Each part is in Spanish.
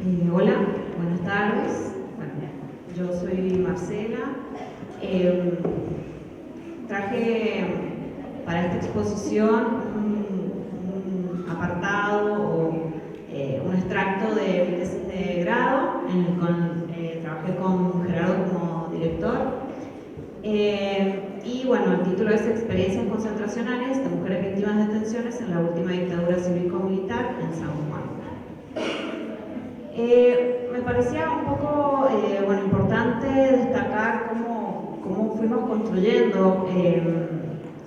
Hola, buenas tardes. Bueno, yo soy Marcela. Traje para esta exposición un apartado o un extracto de mi tesis de grado, en el cual trabajé con Gerardo como director. Y bueno, el título es Experiencias concentracionales de mujeres víctimas de detenciones en la última dictadura cívico-militar en San Juan. Me parecía un poco importante destacar cómo fuimos construyendo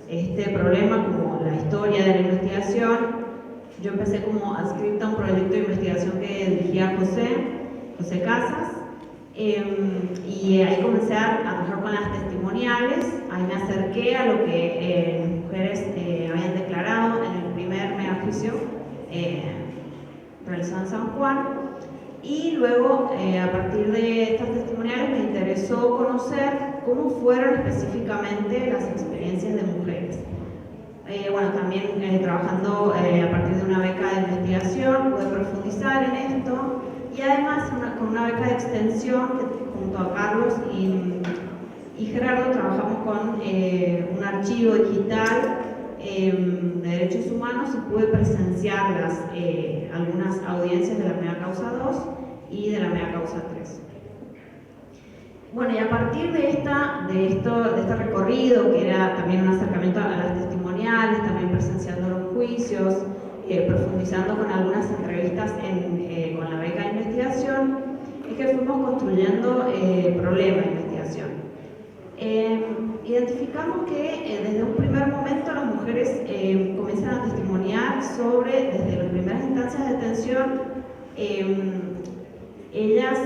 este problema, como la historia de la investigación. Yo empecé como adscripta a un proyecto de investigación que dirigía José Casas, y ahí comencé a trabajar con las testimoniales. Ahí me acerqué a lo que las mujeres habían declarado en el primer megajuicio realizado en San Juan. Y luego, a partir de estas testimoniales, me interesó conocer cómo fueron específicamente las experiencias de mujeres. También trabajando a partir de una beca de investigación, pude profundizar en esto, y además con una beca de extensión que junto a Carlos y Gerardo trabajamos con un archivo digital de derechos humanos, y pude presenciar algunas audiencias de la mega causa 2 y de la mega causa 3. Bueno, y a partir de este recorrido, que era también un acercamiento a las testimoniales, también presenciando los juicios, profundizando con algunas entrevistas con la beca de investigación, es que fuimos construyendo problemas de investigación. Identificamos que desde un primer momento las mujeres comienzan a testimoniar desde las primeras instancias de detención, ellas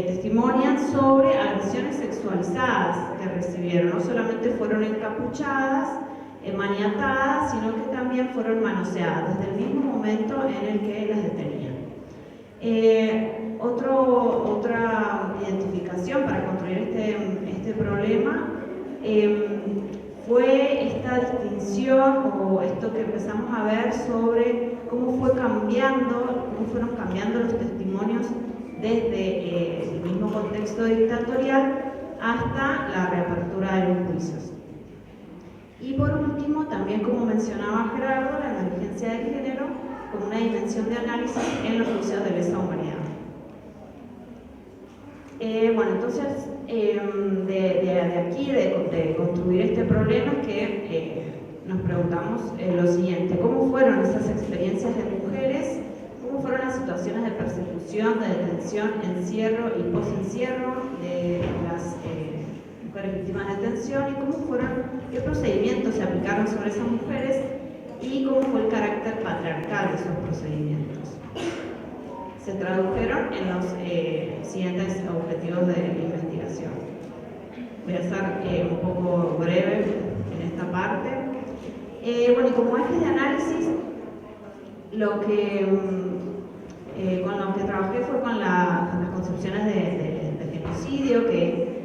testimonian sobre agresiones sexualizadas que recibieron. No solamente fueron encapuchadas, maniatadas, sino que también fueron manoseadas desde el mismo momento en el que las detenían. Otra identificación para construir este problema fue esta distinción, o esto que empezamos a ver sobre cómo fueron cambiando los testimonios desde el mismo contexto dictatorial hasta la reapertura de los juicios. Y por último, también, como mencionaba Gerardo, la emergencia del género como una dimensión de análisis en los juicios de lesa humanidad. Entonces, de aquí, de construir este problema, es que nos preguntamos lo siguiente: ¿cómo fueron esas experiencias de mujeres? ¿Cómo fueron las situaciones de persecución, de detención, encierro y posencierro de las mujeres víctimas de detención? ¿Y qué procedimientos se aplicaron sobre esas mujeres? ¿Y cómo fue el carácter patriarcal de esos procedimientos? Se tradujeron en los siguientes objetivos de la investigación. Voy a ser un poco breve en esta parte. Y como ejes de análisis, con lo que trabajé fue con las concepciones de genocidio, que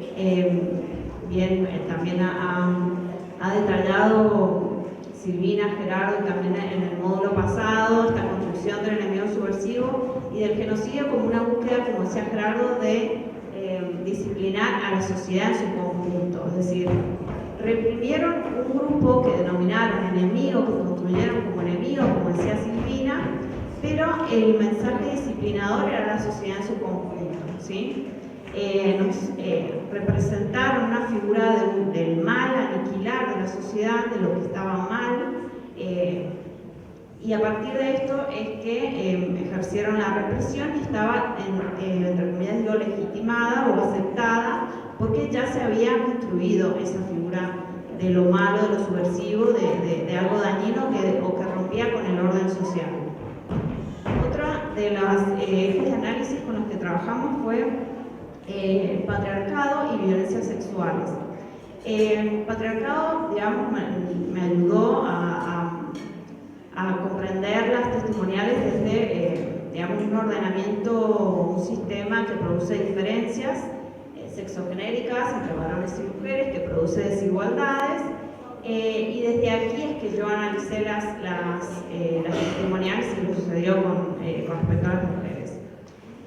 también ha detallado Silvina, Gerardo, y también en el módulo pasado, esta construcción del enemigo subversivo y del genocidio como una búsqueda, como decía Gerardo, de disciplinar a la sociedad en su conjunto. Es decir, reprimieron un grupo que denominaron enemigo, que construyeron como enemigo, como decía Silvina, pero el mensaje disciplinador era la sociedad en su conjunto, ¿sí? Nos representaron una figura del mal, aniquilar de la sociedad, de lo que estaba mal, y a partir de esto es que ejercieron la represión, y estaba, entre comillas digo, legitimada o aceptada, porque ya se había construido esa figura de lo malo, de lo subversivo, de algo dañino o que rompía con el orden social. Otra de las ejes de análisis con los que trabajamos fue patriarcado y violencias sexuales. El patriarcado, digamos, me ayudó a comprender las testimoniales desde, un ordenamiento, un sistema que produce diferencias sexogenéricas entre varones y mujeres, que produce desigualdades, Y desde aquí es que yo analicé las testimoniales y lo que sucedió con respecto a las mujeres.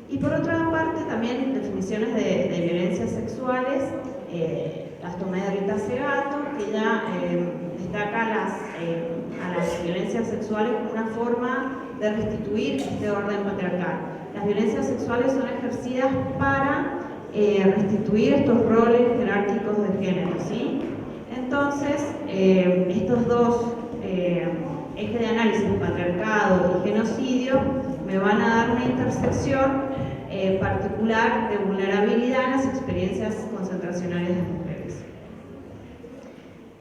Y por otra parte, también definiciones de violencias sexuales, las tomé de Rita Segato, que ella destaca a las violencias sexuales como una forma de restituir este orden patriarcal. Las violencias sexuales son ejercidas para restituir estos roles jerárquicos de género, ¿sí? Entonces, estos dos ejes de análisis, patriarcado y genocidio, me van a dar una intersección particular de vulnerabilidad en las experiencias concentracionales de mujeres.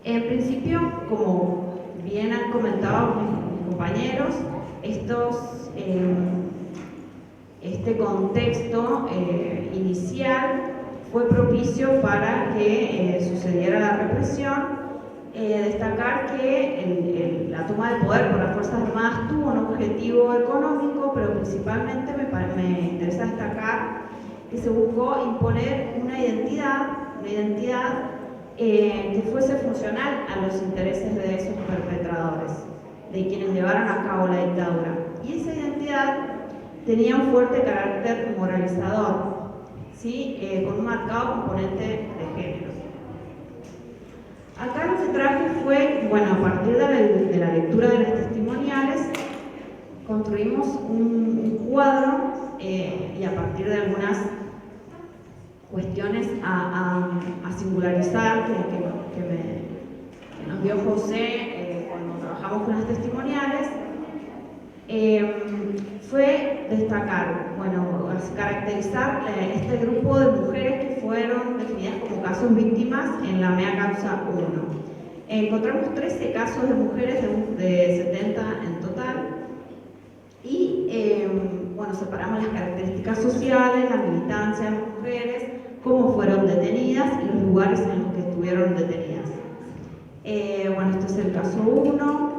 En principio, como bien han comentado mis compañeros, este contexto inicial fue propicio para que sucediera la represión. Destacar que la toma de poder por las Fuerzas Armadas tuvo un objetivo económico, pero principalmente me interesa destacar que se buscó imponer una identidad que fuese funcional a los intereses de esos perpetradores, de quienes llevaron a cabo la dictadura. Y esa identidad tenía un fuerte carácter moralizador, ¿sí? Con un marcado componente de género. Acá lo que traje fue, bueno, a partir de la lectura de las testimoniales, construimos un cuadro y a partir de algunas cuestiones a singularizar que nos dio José cuando trabajamos con las testimoniales, fue destacar, bueno, caracterizar este grupo de mujeres que fueron definidas como casos víctimas en la mea causa 1. Encontramos 13 casos de mujeres de 70 en total y bueno, separamos las características sociales, la militancia de las mujeres, cómo fueron detenidas y los lugares en los que estuvieron detenidas. Bueno, este es el caso 1.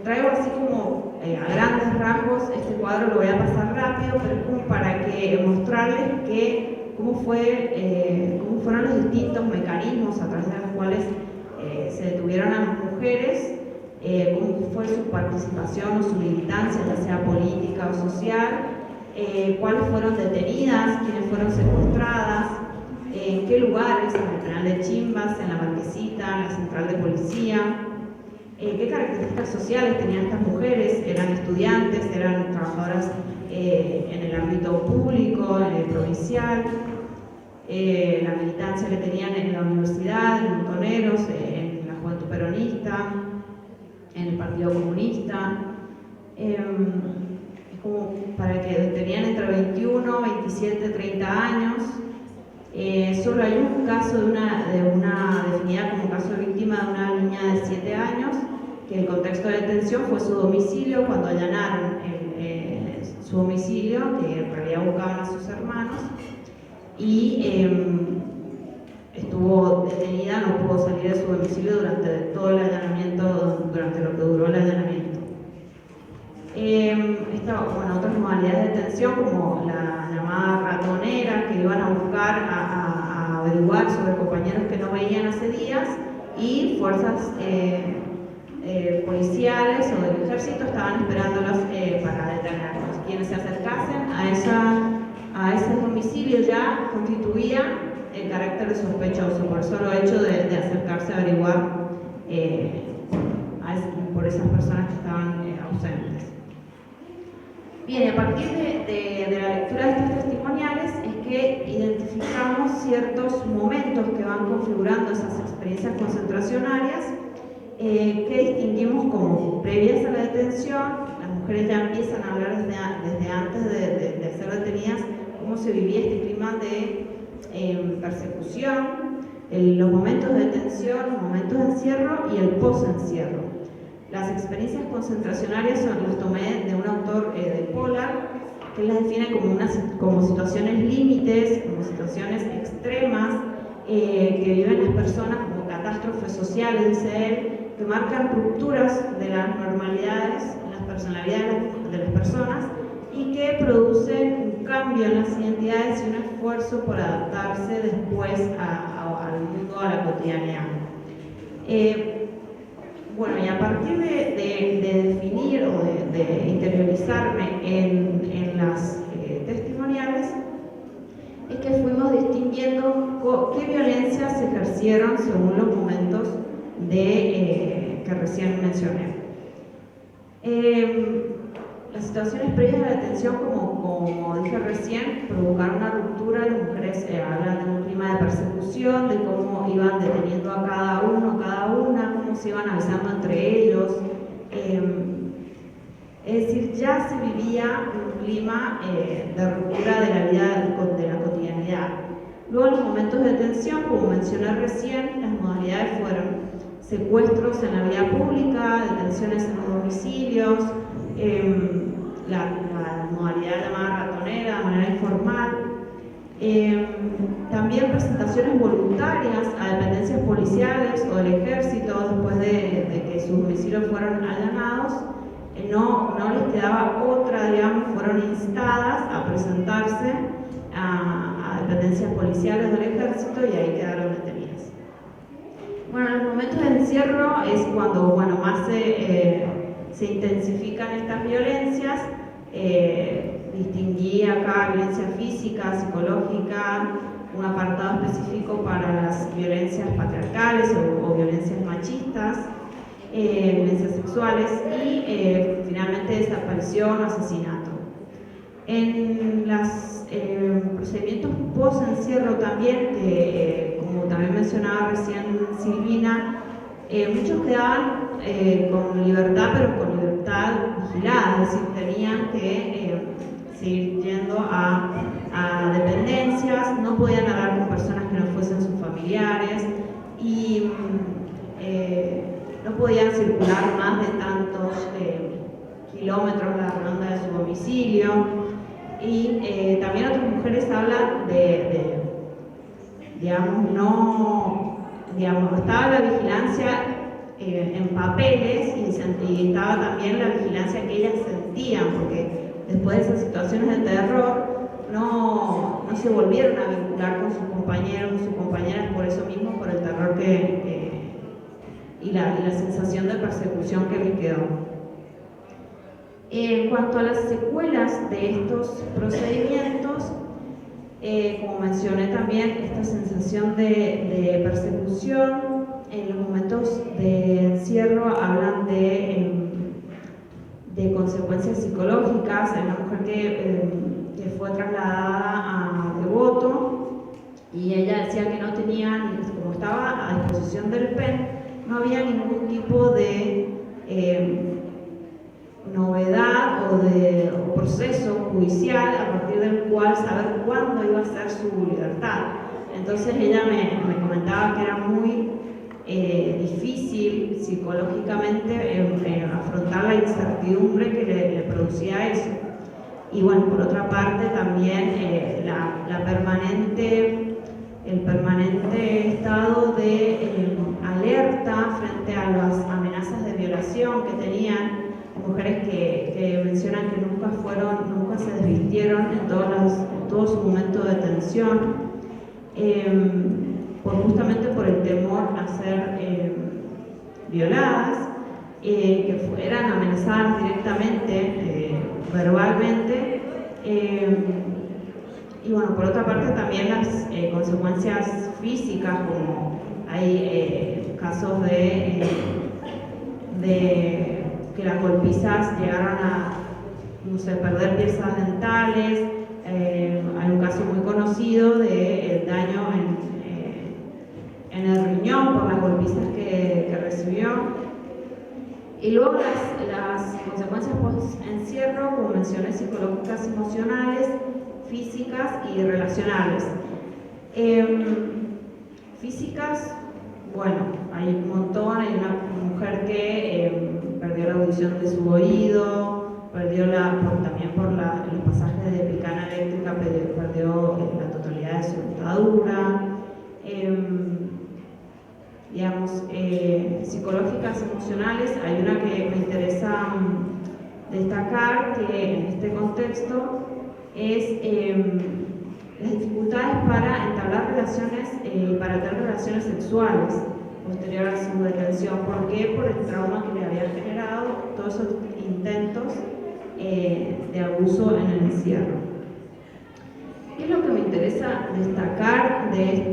Traigo así como a grandes rasgos, este cuadro lo voy a pasar rápido, pero es como para mostrarles cómo fueron los distintos mecanismos a través de los cuales se detuvieron a las mujeres, cómo fue su participación o su militancia, ya sea política o social, cuáles fueron detenidas, quiénes fueron secuestradas, en qué lugares, en el penal de Chimbas, en la Marquesita, en la central de policía. ¿Qué características sociales tenían estas mujeres? ¿Eran estudiantes? ¿Eran trabajadoras en el ámbito público, en el provincial? La militancia que tenían en la universidad, en Montoneros, en la Juventud Peronista, en el Partido Comunista. Es como para que tenían entre 21, 27, 30 años. Solo hay un caso de una definida como caso de víctima de una niña de 7 años, que el contexto de detención fue su domicilio cuando allanaron su domicilio, que en realidad buscaban a sus hermanos, y estuvo detenida, no pudo salir de su domicilio durante todo el allanamiento, durante lo que duró el allanamiento. Otras modalidades de detención, como la llamada ratonera, que iban a buscar a averiguar sobre compañeros que no veían hace días, y fuerzas policiales o del ejército estaban esperándolas para detenerlos. Quienes se acercasen a ese domicilio ya constituía el carácter de sospechoso, por el solo hecho de acercarse a averiguar por esas personas que estaban ausentes. Bien, a partir de la lectura de estas testimoniales es que identificamos ciertos momentos que van configurando esas experiencias concentracionarias que distinguimos como previas a la detención. Las mujeres ya empiezan a hablar desde antes de ser detenidas cómo se vivía este clima de persecución, los momentos de detención, los momentos de encierro y el post-encierro. Las experiencias concentracionarias las tomé de un autor de Pollard, que las define como situaciones límites, como situaciones extremas que viven las personas como catástrofes sociales, dice él, que marcan rupturas de las normalidades en las personalidades de las personas y que producen un cambio en las identidades y un esfuerzo por adaptarse después al mundo, a la cotidianidad. Bueno, y a partir de definir o de interiorizarme en las testimoniales, es que fuimos distinguiendo qué violencias se ejercieron según los momentos que recién mencioné. Las situaciones previas a la detención, como dije recién, provocaron una ruptura. Las mujeres hablan de un clima de persecución, de cómo iban deteniendo a cada uno, cada una, cómo se iban avisando entre ellos. Es decir, ya se vivía un clima de ruptura de la vida, de la cotidianidad. Luego, en los momentos de detención, como mencioné recién, las modalidades fueron secuestros en la vía pública, detenciones en los domicilios, la modalidad llamada ratonera, de manera informal, también presentaciones voluntarias a dependencias policiales o del ejército después de que sus domicilios fueron allanados. No les quedaba otra, digamos, fueron instadas a presentarse a dependencias policiales del ejército y ahí quedaron detenidas. Bueno, en los momentos de encierro es cuando más se intensifican estas violencias. Distinguí acá violencia física, psicológica, un apartado específico para las violencias patriarcales o violencias machistas, violencias sexuales y finalmente desaparición o asesinato. En los procedimientos post-encierro también, como también mencionaba recién Silvina, muchos quedaban con libertad, pero con libertad vigilada, es decir, tenían que seguir yendo a dependencias, no podían hablar con personas que no fuesen sus familiares y no podían circular más de tantos kilómetros a la redonda de su domicilio. Y también otras mujeres hablan estaba la vigilancia en papeles y estaba también la vigilancia que ellas sentían, porque después de esas situaciones de terror no se volvieron a vincular con sus compañeros o sus compañeras por eso mismo, por el terror y la sensación de persecución que les quedó. En cuanto a las secuelas de estos procedimientos, como mencioné también, esta sensación de persecución, en los momentos de encierro hablan de consecuencias psicológicas. Hay una mujer que fue trasladada a Devoto y ella decía que no tenía, como estaba a disposición del PEN, no había ningún tipo de novedad o proceso judicial a partir del cual saber cuándo iba a ser su libertad. Entonces ella me comentaba que era muy difícil psicológicamente afrontar la incertidumbre que le producía eso. Y bueno, por otra parte también el permanente estado de alerta frente a las amenazas de violación que tenían, mujeres que mencionan que nunca se desvistieron en todo su momento de detención, justamente por el temor a ser violadas, que eran amenazadas directamente, verbalmente, y bueno, por otra parte también las consecuencias físicas, como hay casos de que las golpizas llegaron a perder piezas dentales. Hay un caso muy conocido de daño en el riñón por las golpizas que recibió. Y luego las consecuencias post-encierro, como mencioné, psicológicas, emocionales, físicas y relacionales. Físicas, bueno, hay un montón. Hay una mujer que perdió la audición de su oído, perdió también por los pasajes de picana eléctrica, perdió la totalidad de su dentadura. Psicológicas, emocionales, hay una que me interesa destacar, que en este contexto es las dificultades para entablar relaciones, para tener relaciones sexuales, posterior a su detención. ¿Por qué? Por el trauma que le había generado todos esos intentos de abuso en el encierro. ¿Qué es lo que me interesa destacar de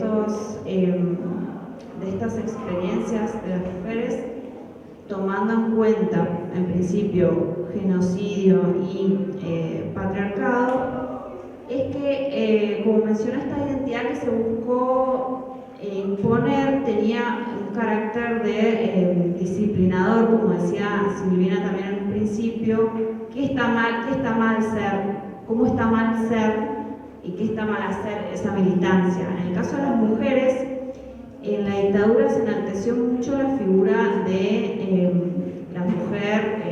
estas experiencias de las mujeres, tomando en cuenta, en principio, genocidio y patriarcado? Es que, como mencioné, esta identidad que se buscó imponer tenía un carácter de disciplinador, como decía Silvina también en un principio. ¿Qué está mal ser? ¿Cómo está mal ser? ¿Y qué está mal hacer esa militancia? En el caso de las mujeres, en la dictadura se enalteció mucho la figura de la mujer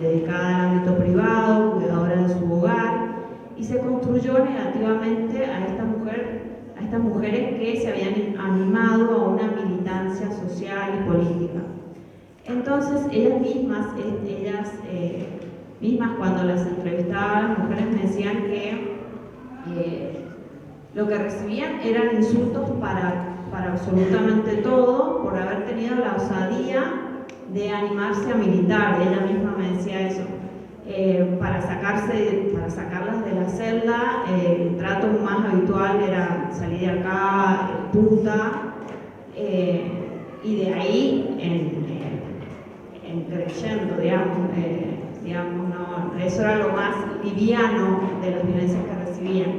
dedicada al ámbito privado, cuidadora de su hogar, y se construyó negativamente a estas mujeres que se habían animado a una militancia social y política. Entonces, ellas mismas cuando las entrevistaba, las mujeres me decían que lo que recibían eran insultos para absolutamente todo, por haber tenido la osadía de animarse a militar. Ella misma me decía eso. Para sacarlas de la celda, el trato más habitual era salir de acá, puta, y de ahí en creyendo, digamos, no, eso era lo más liviano de las violencias que recibían.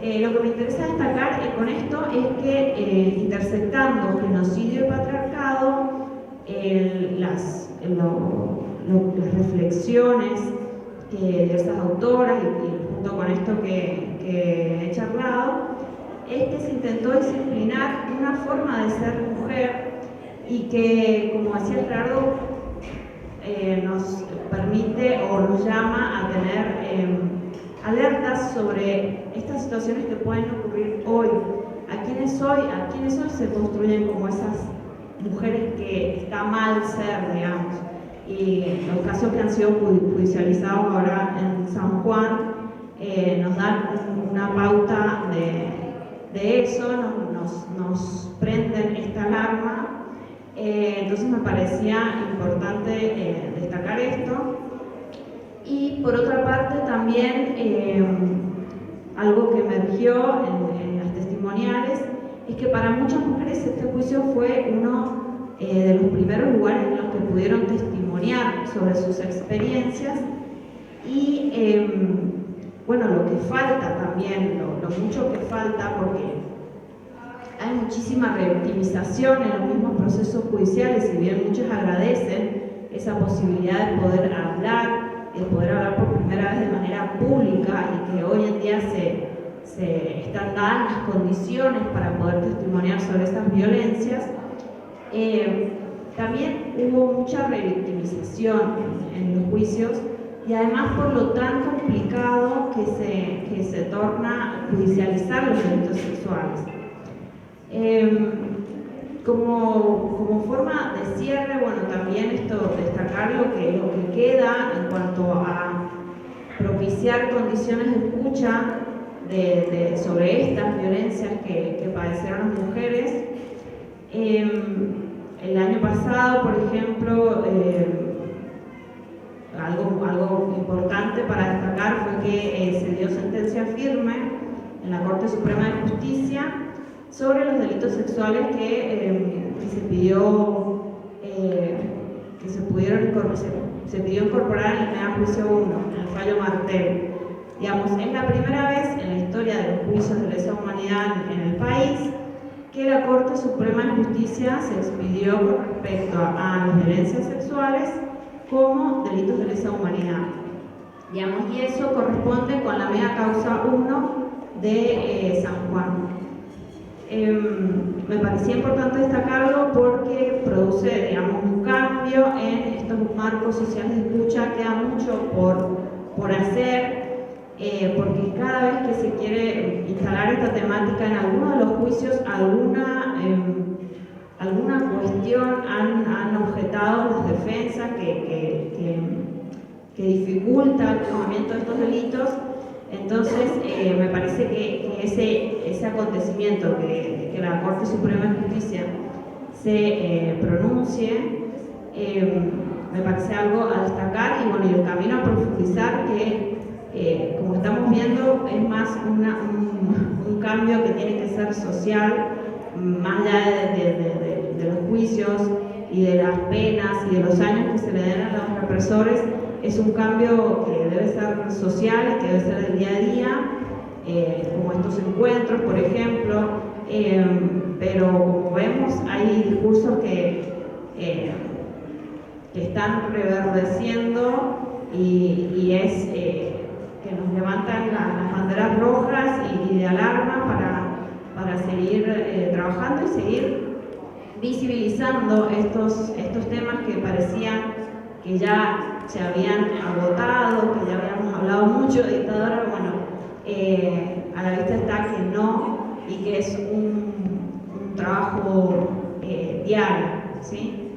Lo que me interesa destacar con esto es que intersectando genocidio y patriarcado, las reflexiones de esas autoras y junto con esto que he charlado, es que se intentó disciplinar una forma de ser mujer y que, como decía Gerardo, nos permite o nos llama a tener alertas sobre estas situaciones que pueden ocurrir hoy. A quienes hoy se construyen como esas mujeres que está mal ser, digamos. Y los casos que han sido judicializados ahora en San Juan nos dan una pauta de eso, nos prenden esta alarma. Entonces me parecía importante destacar esto. Y por otra parte también algo que emergió en las testimoniales es que para muchas mujeres este juicio fue uno de los primeros lugares en los que pudieron testimoniar sobre sus experiencias y bueno, lo que falta también, lo mucho que falta, porque hay muchísima revictimización en los mismos procesos judiciales, si bien muchos agradecen esa posibilidad de poder hablar por primera vez de manera pública y que hoy en día se están dadas las condiciones para poder testimoniar sobre esas violencias. También hubo mucha revictimización en los juicios y además por lo tan complicado que se torna judicializar los delitos sexuales. Como forma de cierre, bueno, también destacar lo que queda en cuanto a propiciar condiciones de escucha sobre estas violencias que padecieron las mujeres. El año pasado, por ejemplo, algo importante para destacar fue que se dio sentencia firme en la Corte Suprema de Justicia sobre los delitos sexuales que se pidió incorporar en el Primer Juicio 1, en el fallo Martel. Digamos, es la primera vez en la historia de los juicios de lesa humanidad en el país que la Corte Suprema de Justicia se expidió con respecto a las violencias sexuales como delitos de lesa humanidad. Digamos, y eso corresponde con la mega causa 1 de San Juan. Me parecía importante destacarlo porque produce, digamos, un cambio en estos marcos sociales de escucha. Queda mucho por hacer, porque cada vez que se quiere instalar esta temática en alguno de los juicios, alguna cuestión han objetado las defensas que dificulta el tratamiento de estos delitos. Entonces, me parece que ese acontecimiento que la Corte Suprema de Justicia se pronuncie. Me parece algo a destacar y bueno, y el camino a profundizar que como estamos viendo es más un cambio que tiene que ser social, más allá de los juicios y de las penas y de los años que se le den a los represores. Es un cambio que debe ser social, que debe ser del día a día, como estos encuentros, por ejemplo, pero como vemos hay discursos que están reverdeciendo y es que nos levantan las banderas rojas y de alarma para seguir trabajando y seguir visibilizando estos temas que parecían que ya se habían agotado, que ya habíamos hablado mucho de dictadura. Bueno, a la vista está que no, y que es un trabajo diario, ¿sí?